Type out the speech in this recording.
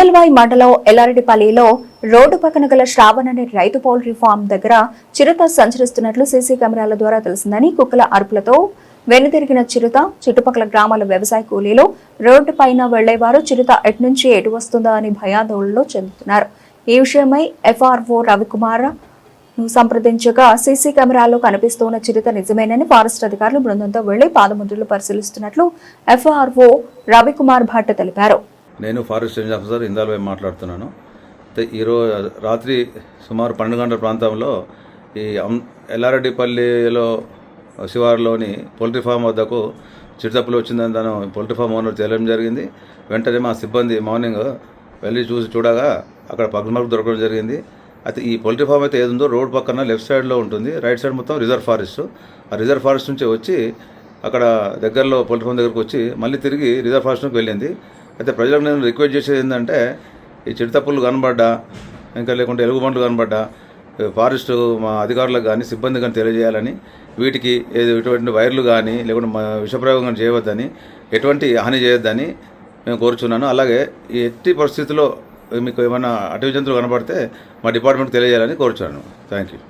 ఇందల్వాయి మండలం ఎల్లారెడ్డిపల్లిలో రోడ్డు పక్కన గల శ్రావణ్ అనే రైతు పౌల్ట్రీ ఫామ్ దగ్గర చిరుత సంచరిస్తున్నట్లు సీసీ కెమెరాల ద్వారా తెలిసిందని కుక్కల అరుపులతో వెనుతిరిగిన చిరుత చుట్టుపక్కల గ్రామాల వ్యవసాయ కూలీలు రోడ్డు పైన వెళ్లేవారు చిరుత ఎట్నుంచి ఎటు వస్తుందా అని భయాందోళనలో చెందుతున్నారు. ఈ విషయమై ఎఫ్ఆర్ఓ రవికుమార్ సంప్రదించగా సీసీ కెమెరాల్లో కనిపిస్తున్న చిరుత నిజమేనని ఫారెస్ట్ అధికారులు బృందంతో వెళ్లి పాదముద్రలు పరిశీలిస్తున్నట్లు ఎఫ్ఆర్ఓ రవికుమార్ భట్ తెలిపారు. నేను ఫారెస్ట్ రేంజ్ ఆఫీసర్ ఇందాల్వాయి మాట్లాడుతున్నాను. ఈరోజు రాత్రి సుమారు 12 గంటల ప్రాంతంలో ఈ ఎల్లారెడ్డిపల్లిలో శివారులోని పౌల్ట్రీ ఫామ్ వద్దకు చిరుతపులు వచ్చిందని తను పౌల్ట్రీ ఫామ్ ఓనర్ తెలియడం జరిగింది. వెంటనే మా సిబ్బంది మార్నింగ్ వెళ్ళి చూడగా అక్కడ పగ్గుమరుగు దొరకడం జరిగింది. అయితే ఈ పౌల్ట్రీ ఫామ్ అయితే ఏదుందో రోడ్ పక్కన లెఫ్ట్ సైడ్లో ఉంటుంది, రైట్ సైడ్ మొత్తం రిజర్వ్ ఫారెస్ట్. ఆ రిజర్వ్ ఫారెస్ట్ నుంచి వచ్చి అక్కడ దగ్గరలో పౌల్ట్రీ ఫామ్ దగ్గరకు వచ్చి మళ్ళీ తిరిగి రిజర్వ్ ఫారెస్ట్కి వెళ్ళింది. అయితే ప్రజలకు నేను రిక్వెస్ట్ చేసేది ఏంటంటే ఈ చిరుతపులు కనబడ్డా ఇంకా లేకుంటే ఎలుగుబంట్లు కనబడ్డా ఫారెస్ట్ మా అధికారులకు కానీ సిబ్బంది కానీ తెలియజేయాలని, వీటికి ఎటువంటి వైర్లు కానీ లేకుంటే విషప్రయోగం కానీ చేయవద్దని, ఎటువంటి హాని చేయొద్దని మేము కోరుచున్నాను. అలాగే ఈ ఎట్టి పరిస్థితుల్లో మీకు ఏమైనా అటవీ జంతువులు కనబడితే మా డిపార్ట్మెంట్కి తెలియజేయాలని కోరుచున్నాను. Thank you.